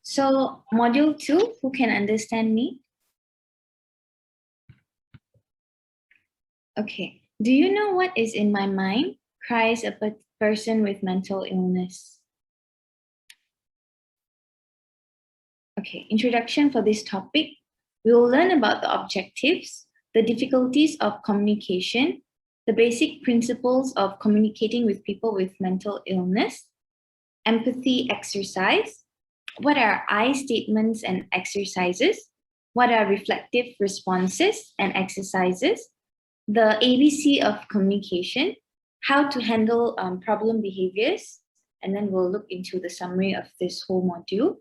So module 2, who can understand me? Okay. Do you know what is in my mind? Cries a person with mental illness. Okay, introduction for this topic. We will learn about the objectives, the difficulties of communication, the basic principles of communicating with people with mental illness, empathy exercise, what are I statements and exercises, what are reflective responses and exercises, the ABC of communication, how to handle problem behaviors, and then we'll look into the summary of this whole module.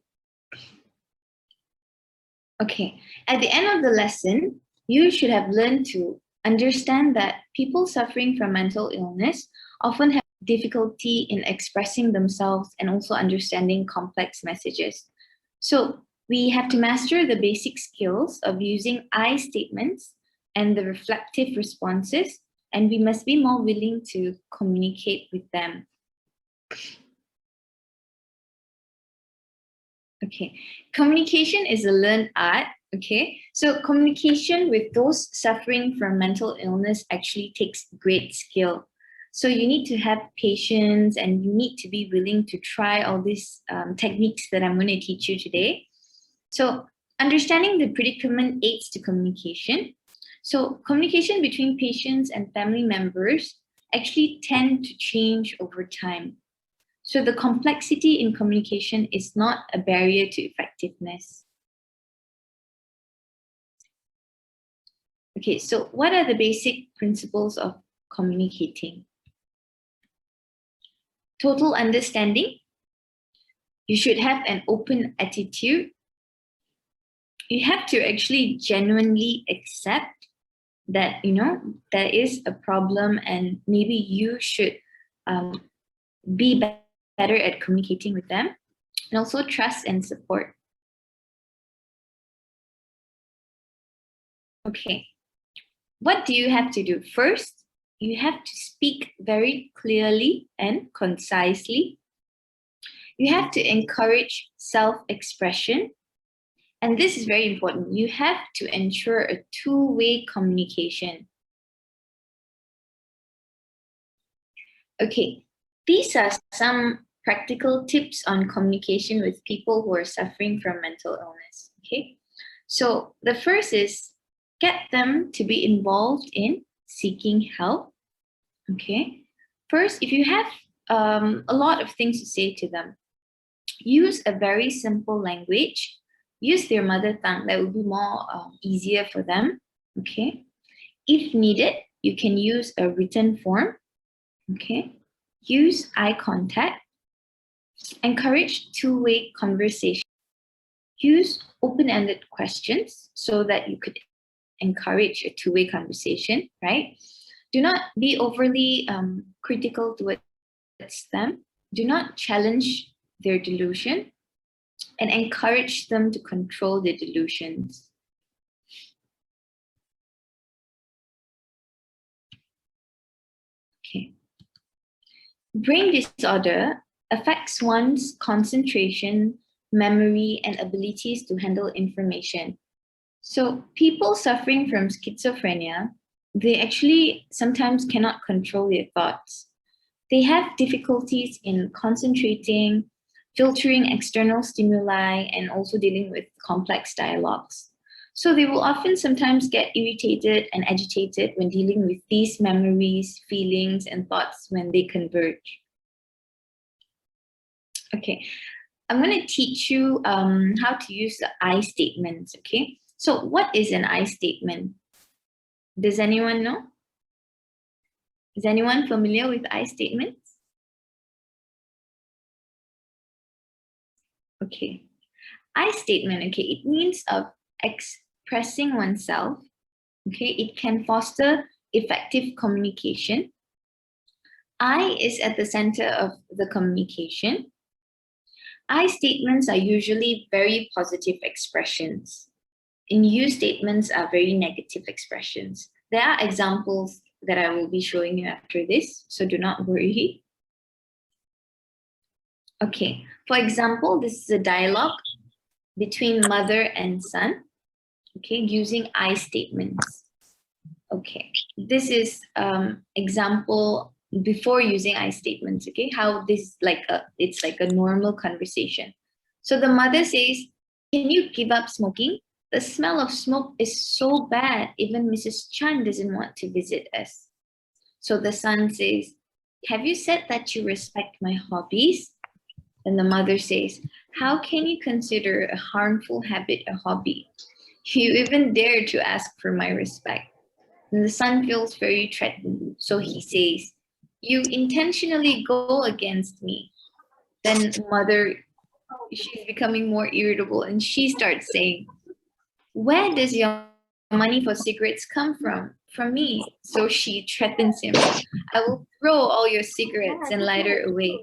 Okay, at the end of the lesson, you should have learned to understand that people suffering from mental illness often have difficulty in expressing themselves and also understanding complex messages. So we have to master the basic skills of using I statements and the reflective responses, and we must be more willing to communicate with them. Okay, communication is a learned art. Okay, so communication with those suffering from mental illness actually takes great skill. So you need to have patience and you need to be willing to try all these techniques that I'm going to teach you today. So understanding the predicament aids to communication. So communication between patients and family members actually tend to change over time. So the complexity in communication is not a barrier to effectiveness. Okay, so what are the basic principles of communicating? Total understanding. You should have an open attitude. You have to actually genuinely accept that, there is a problem and maybe you should be better at communicating with them, and also trust and support. Okay, what do you have to do? First, you have to speak very clearly and concisely. You have to encourage self-expression. And this is very important. You have to ensure a two-way communication. Okay, these are some practical tips on communication with people who are suffering from mental illness. Okay, so the first is get them to be involved in seeking help. Okay, first, if you have a lot of things to say to them, use a very simple language. Use their mother tongue. That will be more easier for them. Okay, if needed, you can use a written form. Okay, use eye contact. Encourage two-way conversation. Use open-ended questions so that you could encourage a two-way conversation, right? Do not be overly critical towards them. Do not challenge their delusion, and encourage them to control their delusions. Okay. Brain disorder affects one's concentration, memory, and abilities to handle information. So people suffering from schizophrenia, they actually sometimes cannot control their thoughts. They have difficulties in concentrating, filtering external stimuli, and also dealing with complex dialogues. So they will often sometimes get irritated and agitated when dealing with these memories, feelings, and thoughts when they converge. Okay, I'm going to teach you how to use the I statements, okay? So what is an I statement? Does anyone know? Is anyone familiar with I statements? Okay, I statement, okay, it means of expressing oneself, okay? It can foster effective communication. I is at the center of the communication. I statements are usually very positive expressions. And you statements are very negative expressions. There are examples that I will be showing you after this, so do not worry. Okay, for example, this is a dialogue between mother and son, okay, using I statements. Okay, this is example before using I statements, okay, how this it's like a normal conversation. So the mother says, can you give up smoking? The smell of smoke is so bad, even Mrs. Chan doesn't want to visit us. So the son says, have you said that you respect my hobbies? And the mother says, how can you consider a harmful habit a hobby? You even dare to ask for my respect. And the son feels very threatened. So he says, you intentionally go against me. Then mother, she's becoming more irritable and she starts saying, where does your money for cigarettes come from? From me. So she threatens him. I will throw all your cigarettes and lighter away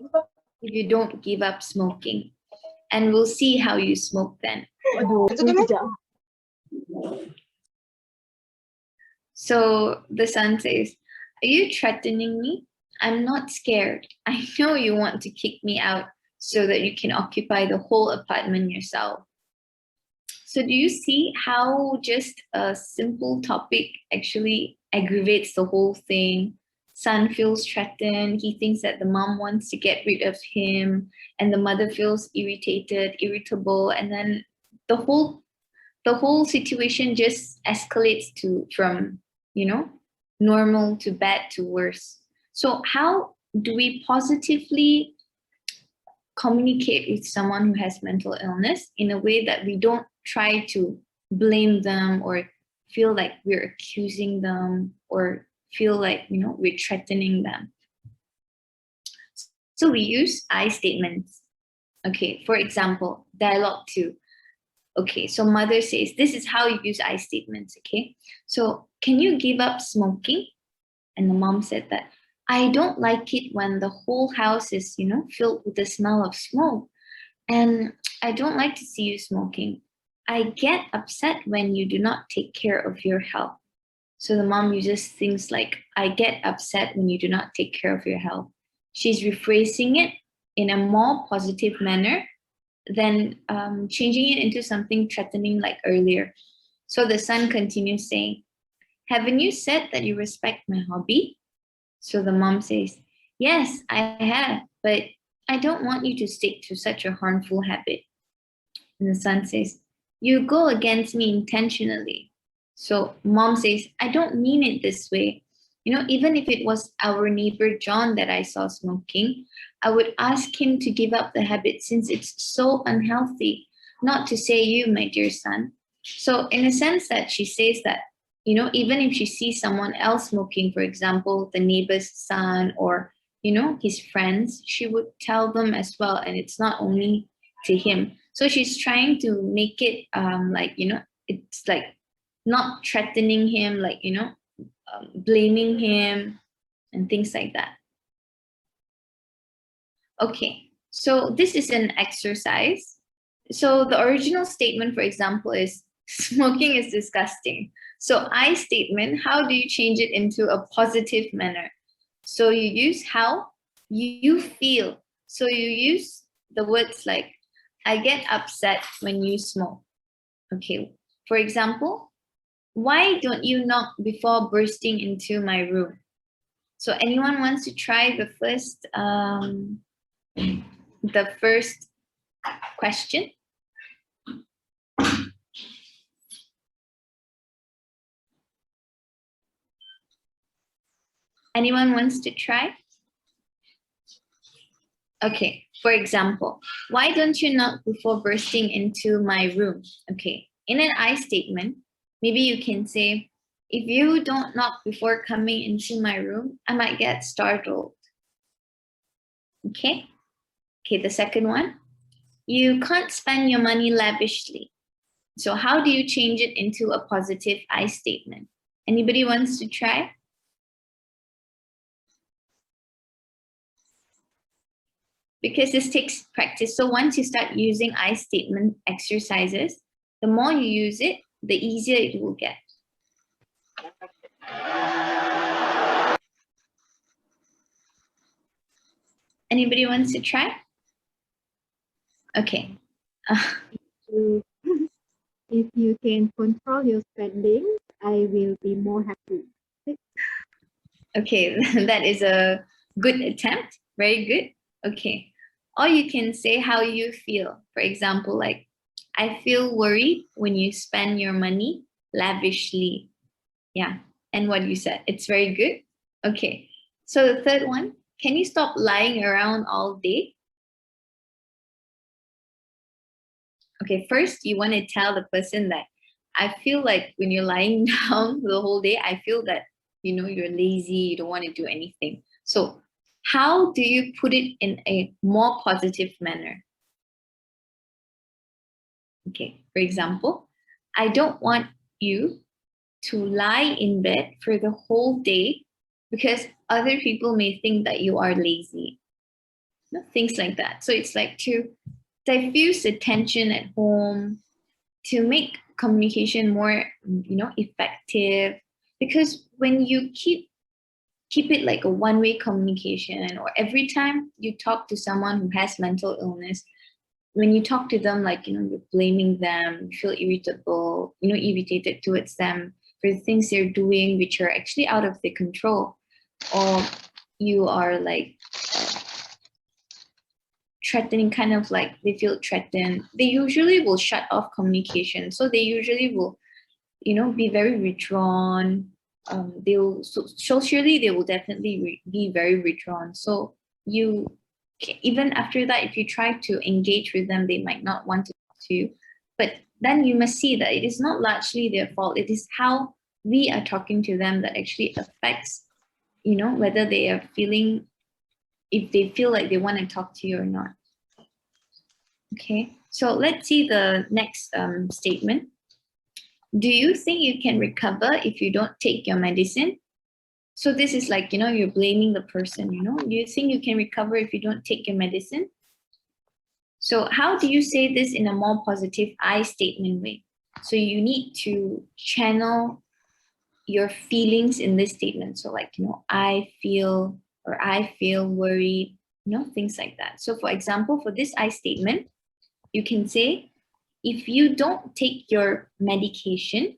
if you don't give up smoking. And we'll see how you smoke then. So the son says, are you threatening me? I'm not scared. I know you want to kick me out so that you can occupy the whole apartment yourself. So do you see how just a simple topic actually aggravates the whole thing? Son feels threatened. He thinks that the mom wants to get rid of him, and the mother feels irritated, irritable, and then the whole situation just escalates from normal to bad to worse. So how do we positively communicate with someone who has mental illness in a way that we don't try to blame them or feel like we're accusing them or feel like we're threatening them? So we use I statements. Okay, for example, dialogue 2. Okay, so mother says, this is how you use I statements, okay? So can you give up smoking? And the mom said that, I don't like it when the whole house is, filled with the smell of smoke. And I don't like to see you smoking. I get upset when you do not take care of your health. So the mom uses things like, I get upset when you do not take care of your health. She's rephrasing it in a more positive manner than changing it into something threatening like earlier. So the son continues saying, haven't you said that you respect my hobby? So the mom says, yes, I have, but I don't want you to stick to such a harmful habit. And the son says, you go against me intentionally. So mom says, I don't mean it this way. Even if it was our neighbor John that I saw smoking, I would ask him to give up the habit since it's so unhealthy, not to say you, my dear son. So in a sense that she says that, even if she sees someone else smoking, for example, the neighbor's son or, his friends, she would tell them as well. And it's not only to him. So she's trying to make it it's like not threatening him, blaming him and things like that. Okay, so this is an exercise. So the original statement, for example, is smoking is disgusting. So I statement, how do you change it into a positive manner? So you use how you feel. So you use the words like, I get upset when you smoke. Okay, for example, why don't you knock before bursting into my room? So anyone wants to try the first question? Anyone wants to try? Okay, for example, why don't you knock before bursting into my room? Okay, in an I statement, maybe you can say, if you don't knock before coming into my room, I might get startled. Okay, the second one, you can't spend your money lavishly. So how do you change it into a positive I statement? Anybody wants to try? Because this takes practice. So once you start using I statement exercises, the more you use it, the easier it will get. Anybody wants to try? Okay. If you can control your spending, I will be more happy. Okay, that is a good attempt. Very good. Okay. Or you can say how you feel. For example, like, I feel worried when you spend your money lavishly. Yeah. And what you said, it's very good. Okay. So the third one, can you stop lying around all day? Okay, first you want to tell the person that I feel like when you're lying down the whole day, I feel that, you're lazy, you don't want to do anything. So how do you put it in a more positive manner? Okay, for example, I don't want you to lie in bed for the whole day because other people may think that you are lazy. Things like that. So it's like to diffuse the tension at home, to make communication more, effective. Because when you keep it like a one-way communication, or every time you talk to someone who has mental illness, when you talk to them, like, you're blaming them, you feel irritable, irritated towards them for the things they're doing which are actually out of their control, or you are like threatening, kind of like they feel threatened, they usually will shut off communication. So they usually will, be very withdrawn. Socially, they will definitely be very withdrawn. So you, even after that, if you try to engage with them, they might not want to talk to you. But then you must see that it is not largely their fault. It is how we are talking to them that actually affects, whether they are feeling, if they feel like they want to talk to you or not. Okay, so let's see the next statement. Do you think you can recover if you don't take your medicine? So this is like, you're blaming the person, do you think you can recover if you don't take your medicine? So how do you say this in a more positive I statement way? So you need to channel your feelings in this statement. So like, I feel, or I feel worried, things like that. So for example, for this I statement, you can say, if you don't take your medication,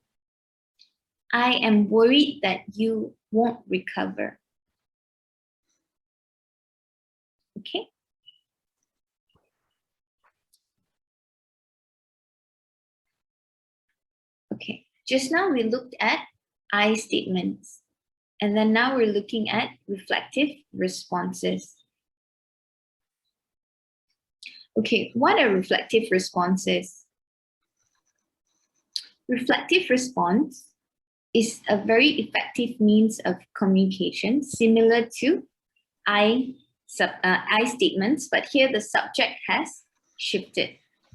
I am worried that you won't recover. Okay. Okay. Just now we looked at I statements. And then now we're looking at reflective responses. Okay, what are reflective responses? Reflective response is a very effective means of communication, similar to I statements, but here the subject has shifted.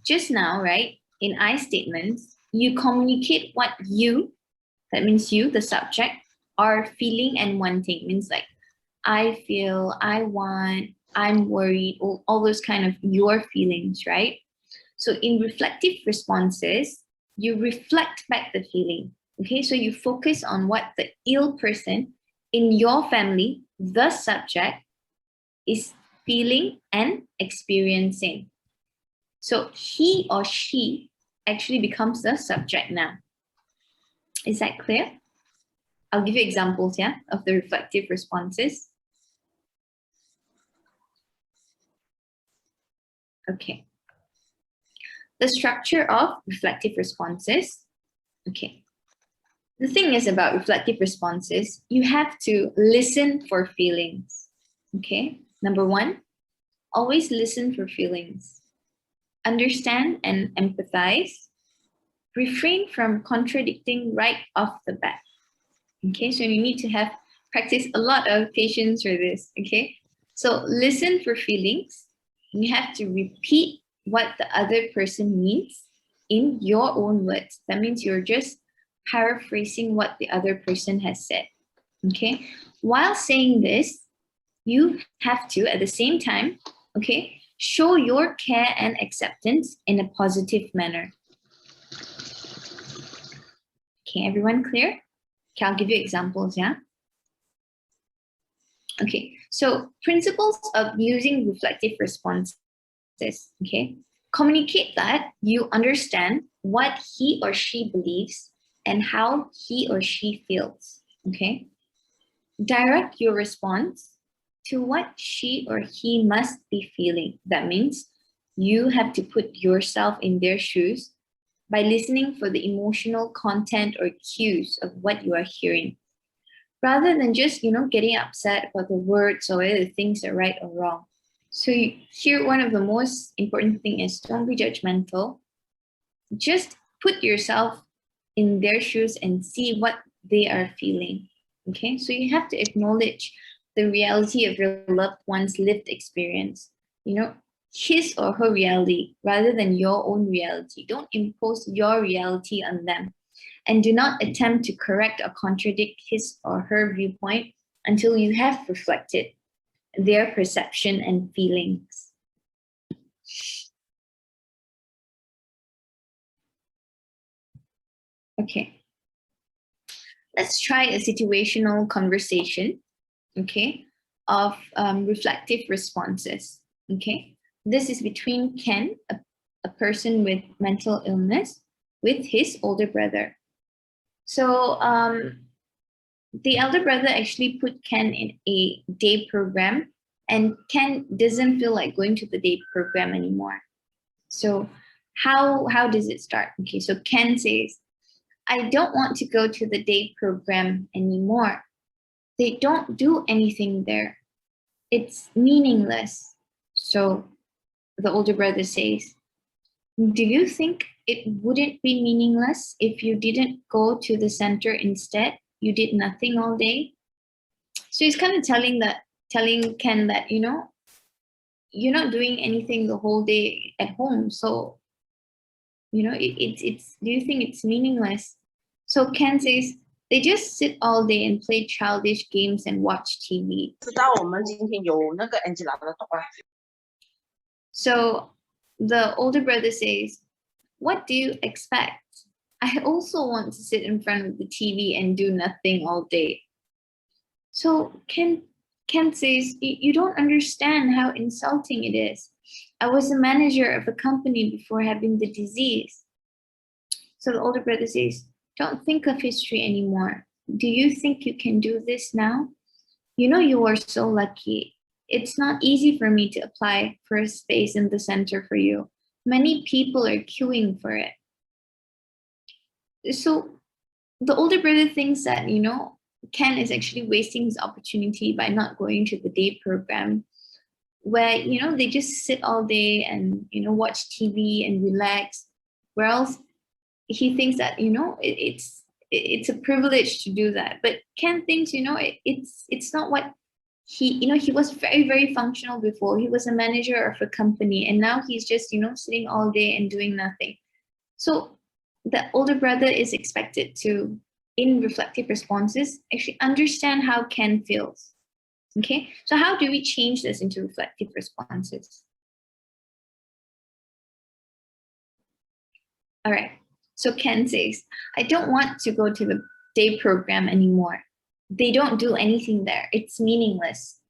Just now, right, in I statements, you communicate what you, that means you, the subject, are feeling and wanting, means like, I feel, I want, I'm worried, all those kind of your feelings, right? So in reflective responses, you reflect back the feeling. Okay, so you focus on what the ill person in your family, the subject, is feeling and experiencing. So he or she actually becomes the subject now. Is that clear? I'll give you examples, yeah, of the reflective responses. Okay. The structure of reflective responses. Okay. The thing is about reflective responses, you have to listen for feelings. Okay. Number one, always listen for feelings. Understand and empathize. Refrain from contradicting right off the bat. Okay, so you need to have practice a lot of patience for this. Okay, so listen for feelings. You have to repeat what the other person means in your own words. That means you're just paraphrasing what the other person has said. Okay, while saying this, you have to at the same time, okay, show your care and acceptance in a positive manner. Okay, everyone clear? Okay, I'll give you examples, yeah? Okay, so principles of using reflective responses, okay? Communicate that you understand what he or she believes and how he or she feels, okay? Direct your response to what she or he must be feeling. That means you have to put yourself in their shoes by listening for the emotional content or cues of what you are hearing, rather than just, getting upset about the words or whether the things are right or wrong. So here, one of the most important thing is don't be judgmental. Just put yourself in their shoes and see what they are feeling. Okay, so you have to acknowledge the reality of your loved one's lived experience, his or her reality rather than your own reality. Don't impose your reality on them. And do not attempt to correct or contradict his or her viewpoint until you have reflected their perception and feelings. Okay. Let's try a situational conversation, okay, of reflective responses, okay? This is between Ken, a person with mental illness, with his older brother. So the elder brother actually put Ken in a day program, and Ken doesn't feel like going to the day program anymore. So how does it start? Okay, so Ken says, I don't want to go to the day program anymore. They don't do anything there. It's meaningless. So the older brother says, do you think it wouldn't be meaningless if you didn't go to the center instead? You did nothing all day? So he's kind of telling Ken that, you're not doing anything the whole day at home. So, it's do you think it's meaningless? So Ken says, they just sit all day and play childish games and watch TV. So the older brother says, what do you expect? I also want to sit in front of the TV and do nothing all day. So Ken says, you don't understand how insulting it is. I was a manager of a company before having the disease. So the older brother says, don't think of history anymore. Do you think you can do this now? You are so lucky. It's not easy for me to apply for a space in the center for you. Many people are queuing for it. So the older brother thinks that, Ken is actually wasting his opportunity by not going to the day program where, they just sit all day and, watch TV and relax. Whereas he thinks that, it's a privilege to do that. But Ken thinks, it's not what he was very, very functional before. He was a manager of a company, and now he's just, sitting all day and doing nothing. So the older brother is expected to, in reflective responses, actually understand how Ken feels. Okay, so how do we change this into reflective responses? All right, so Ken says, I don't want to go to the day program anymore. They don't do anything there. It's meaningless.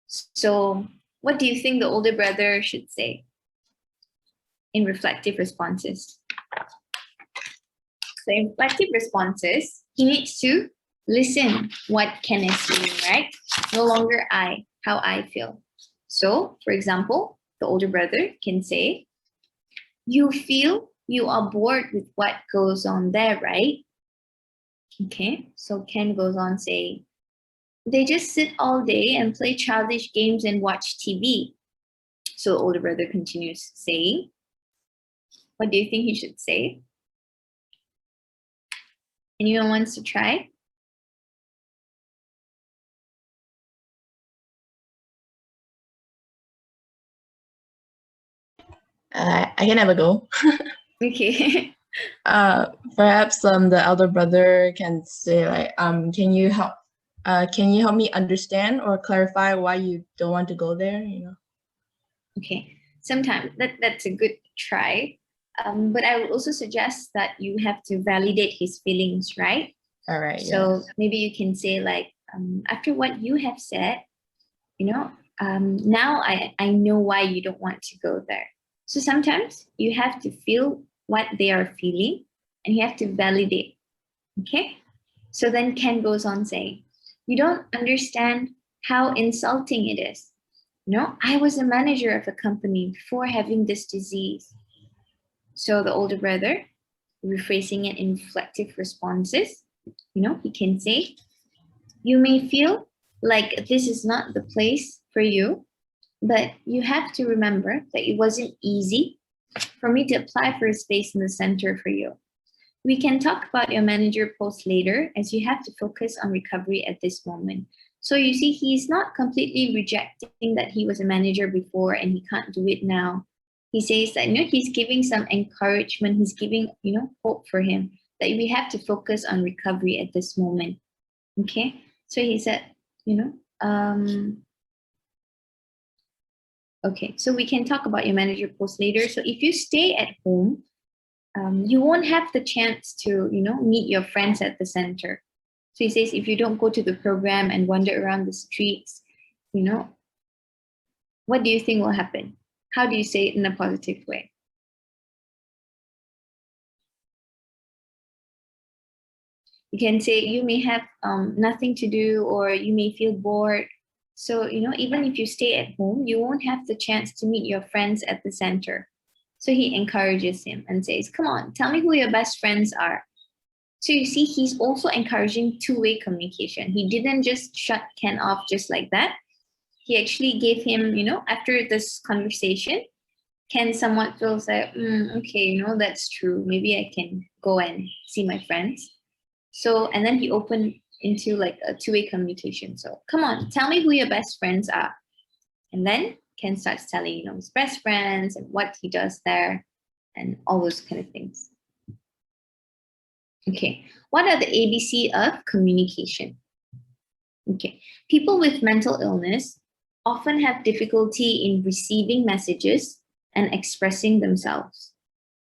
So what do you think the older brother should say in reflective responses? So in reflective responses, he needs to listen what Ken is saying, right? No longer how I feel. So, for example, the older brother can say, you feel you are bored with what goes on there, right? Okay, so Ken goes on saying, they just sit all day and play childish games and watch TV. So the older brother continues saying, what do you think he should say? Anyone wants to try? I can have a go. Okay. Perhaps the elder brother can say like, can you help me understand or clarify why you don't want to go there? Okay. Sometimes that's a good try. But I would also suggest that you have to validate his feelings, right? All right. So maybe you can say like, after what you have said, now I know why you don't want to go there. So sometimes you have to feel what they are feeling and you have to validate. Okay? So then Ken goes on saying, you don't understand how insulting it is. I was a manager of a company before having this disease. So the older brother, rephrasing it in reflective responses, he can say, you may feel like this is not the place for you, but you have to remember that it wasn't easy for me to apply for a space in the center for you. We can talk about your manager post later, as you have to focus on recovery at this moment. So you see, he's not completely rejecting that he was a manager before and he can't do it now. He says that, he's giving some encouragement. He's giving, hope for him that we have to focus on recovery at this moment. Okay. So he said, okay, so we can talk about your manager post later. So if you stay at home, you won't have the chance to, meet your friends at the center. So he says, if you don't go to the program and wander around the streets, what do you think will happen? How do you say it in a positive way? You can say you may have nothing to do or you may feel bored. So, even if you stay at home, you won't have the chance to meet your friends at the center. So he encourages him and says, come on, tell me who your best friends are. So you see, he's also encouraging two-way communication. He didn't just shut Ken off just like that. He actually gave him, after this conversation, Ken somewhat feels like, okay, that's true. Maybe I can go and see my friends. So, and then he opened into like a two-way communication. So come on, tell me who your best friends are. And then Ken starts telling, his best friends and what he does there and all those kind of things. Okay, what are the ABC of communication? Okay, people with mental illness often have difficulty in receiving messages and expressing themselves.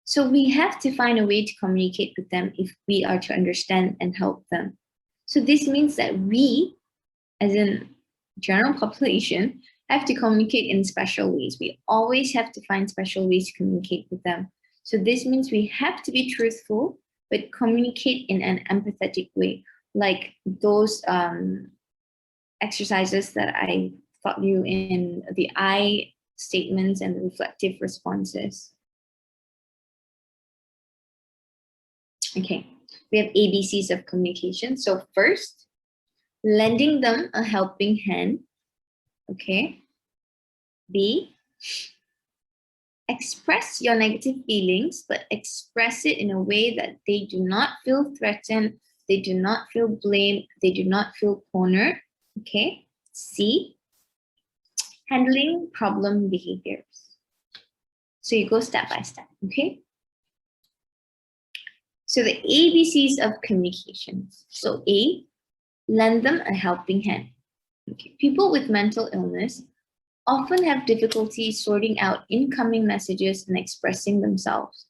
So we have to find a way to communicate with them if we are to understand and help them. So this means that we, as in general population, have to communicate in special ways. We always have to find special ways to communicate with them. So this means we have to be truthful, but communicate in an empathetic way, like those exercises that I taught you in the I statements and the reflective responses. Okay, we have ABCs of communication. So first, lending them a helping hand. Okay. B, express your negative feelings, but express it in a way that they do not feel threatened, they do not feel blamed, they do not feel cornered. Okay. C, handling problem behaviors. So you go step by step. Okay. So the ABCs of communication. So A, lend them a helping hand. Okay. People with mental illness often have difficulty sorting out incoming messages and expressing themselves.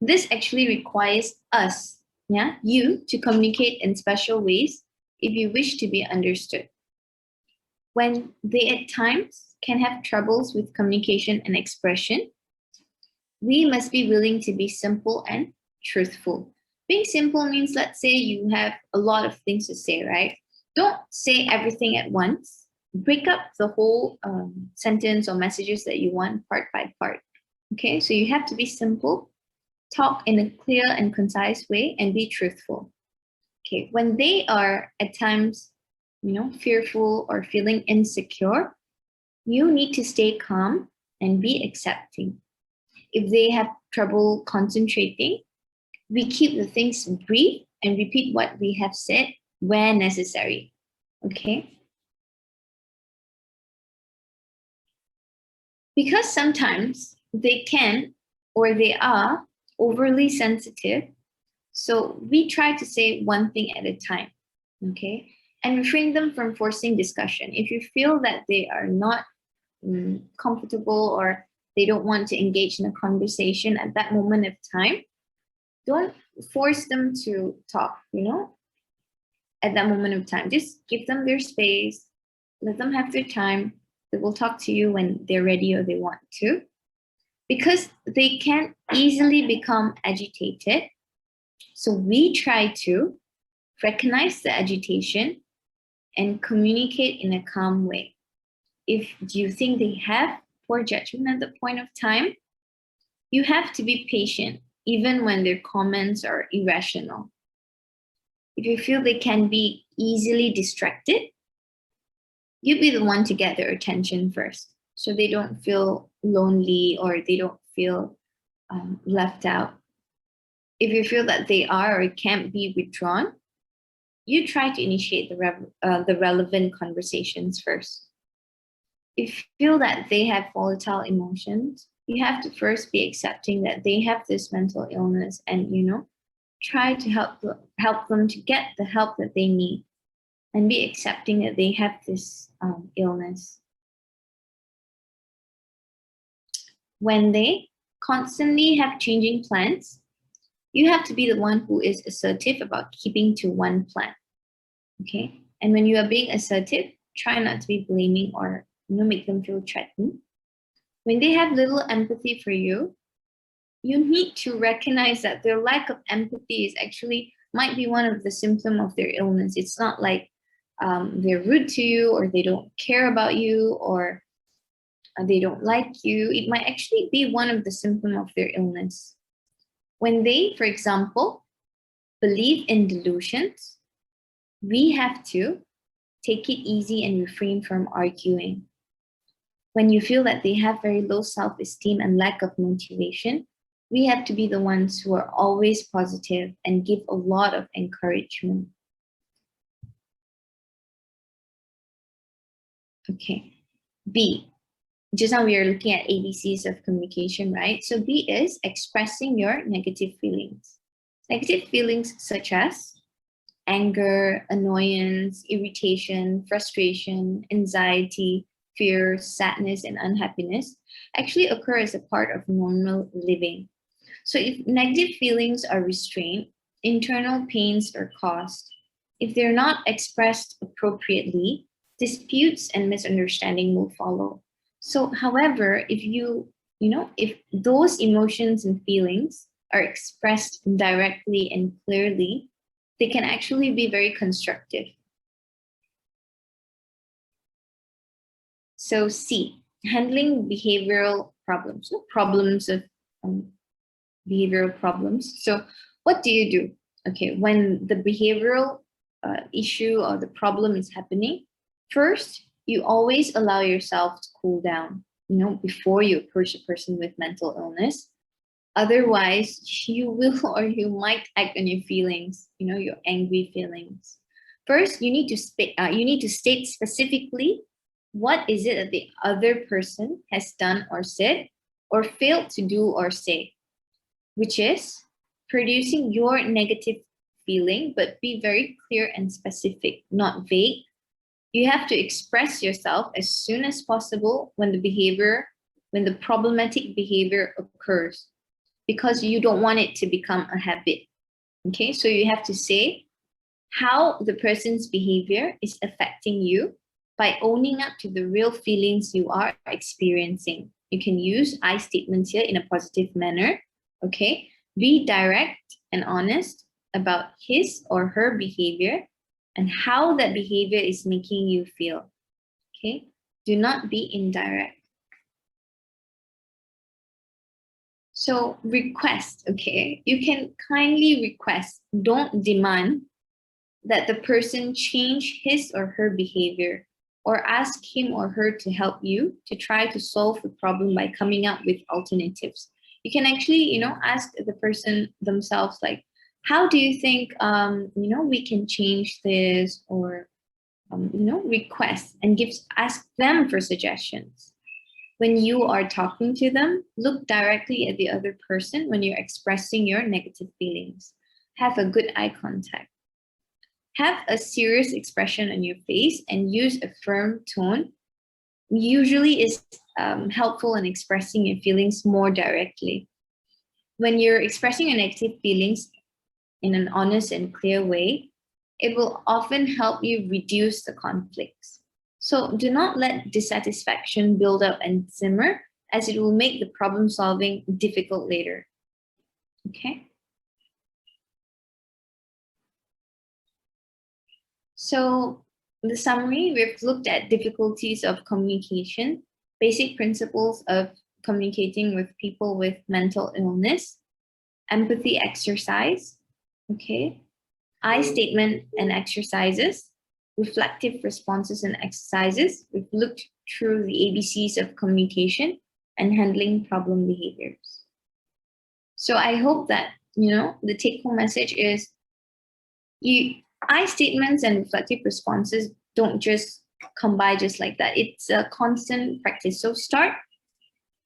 This actually requires us, you, to communicate in special ways if you wish to be understood. When they at times can have troubles with communication and expression, we must be willing to be simple and truthful. Being simple means, let's say you have a lot of things to say, right? Don't say everything at once. Break up the whole sentence or messages that you want part by part. Okay, so you have to be simple, talk in a clear and concise way, and be truthful. Okay, when they are at times, fearful or feeling insecure, you need to stay calm and be accepting. If they have trouble concentrating, we keep the things brief and repeat what we have said where necessary. Okay. Because sometimes they can or they are overly sensitive, so we try to say one thing at a time, okay? And refrain them from forcing discussion. If you feel that they are not comfortable or they don't want to engage in a conversation at that moment of time, don't force them to talk, at that moment of time. Just give them their space, let them have their time. They will talk to you when they're ready or they want to. because they can easily become agitated. So we try to recognize the agitation and communicate in a calm way. If you think they have poor judgment at the point of time, you have to be patient, even when their comments are irrational. If you feel they can be easily distracted, you be the one to get their attention first, so they don't feel lonely or they don't feel left out. If you feel that they are or can't be withdrawn, you try to initiate the relevant conversations first. If you feel that they have volatile emotions, you have to first be accepting that they have this mental illness and, try to help them to get the help that they need and be accepting that they have this illness. When they constantly have changing plans, you have to be the one who is assertive about keeping to one plan, okay? And when you are being assertive, try not to be blaming or make them feel threatened. When they have little empathy for you, you need to recognize that their lack of empathy is actually might be one of the symptoms of their illness. It's not like they're rude to you or they don't care about you or they don't like you. It might actually be one of the symptoms of their illness. When they, for example, believe in delusions, we have to take it easy and refrain from arguing. When you feel that they have very low self-esteem and lack of motivation, we have to be the ones who are always positive and give a lot of encouragement. Okay, B. Just now we are looking at ABCs of communication, right? So B is expressing your negative feelings. Negative feelings such as anger, annoyance, irritation, frustration, anxiety, fear, sadness, and unhappiness actually occur as a part of normal living. So if negative feelings are restrained, internal pains are caused. If they're not expressed appropriately, disputes and misunderstanding will follow. So, however, if those emotions and feelings are expressed directly and clearly, they can actually be very constructive. So C, handling behavioral problems, problems of behavioral problems. So what do you do? Okay, when the behavioral issue or the problem is happening, first, you always allow yourself to cool down, before you approach a person with mental illness. Otherwise, you will or you might act on your feelings, your angry feelings. First, you need to state specifically what is it that the other person has done or said or failed to do or say, which is producing your negative feeling, but be very clear and specific, not vague. You have to express yourself as soon as possible when the problematic behavior occurs, because you don't want it to become a habit. Okay, so you have to say how the person's behavior is affecting you by owning up to the real feelings you are experiencing. You can use I statements here in a positive manner. Okay, be direct and honest about his or her behavior and how that behavior is making you feel. Okay, do not be indirect. So request, okay, you can kindly request, don't demand that the person change his or her behavior, or ask him or her to help you to try to solve the problem by coming up with alternatives. You can actually, ask the person themselves, like, how do you think, we can change this, or, request and ask them for suggestions. When you are talking to them, look directly at the other person when you're expressing your negative feelings. Have a good eye contact. Have a serious expression on your face and use a firm tone. Usually is helpful in expressing your feelings more directly. When you're expressing your negative feelings in an honest and clear way, it will often help you reduce the conflicts. So do not let dissatisfaction build up and simmer as it will make the problem solving difficult later. Okay. So the summary, we've looked at difficulties of communication, basic principles of communicating with people with mental illness, empathy exercise, okay, I statement and exercises, reflective responses and exercises. We've looked through the ABCs of communication and handling problem behaviors. So I hope that, the take-home message is I statements and reflective responses don't just come by just like that. It's a constant practice. So start,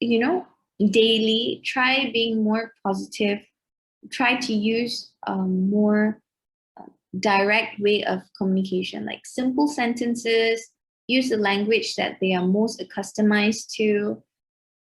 daily, try being more positive, try to use more direct way of communication, like simple sentences, use the language that they are most accustomed to,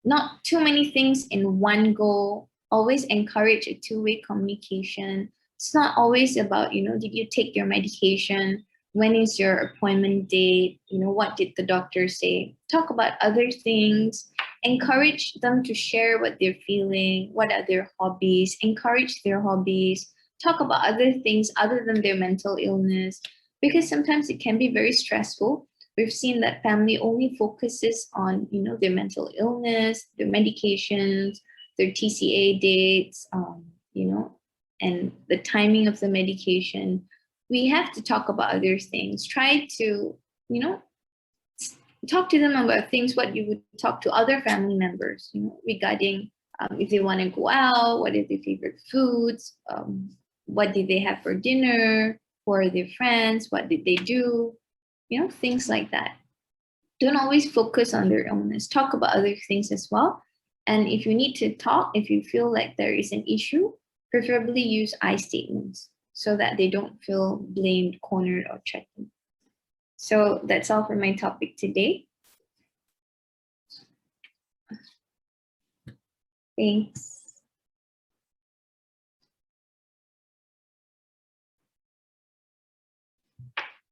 not too many things in one go, always encourage a two-way communication. It's not always about, did you take your medication? When is your appointment date? What did the doctor say? Talk about other things. Encourage them to share what they're feeling, what are their hobbies, encourage their hobbies, talk about other things other than their mental illness, because sometimes it can be very stressful. We've seen that family only focuses on, their mental illness, their medications, their TCA dates, and the timing of the medication. We have to talk about other things. Try to, talk to them about things what you would talk to other family members, regarding if they want to go out, what are their favorite foods, what did they have for dinner, who are their friends, what did they do, things like that. Don't always focus on their illness. Talk about other things as well. And if you need to talk, if you feel like there is an issue, preferably use I statements so that they don't feel blamed, cornered, or threatened. So that's all for my topic today. Thanks.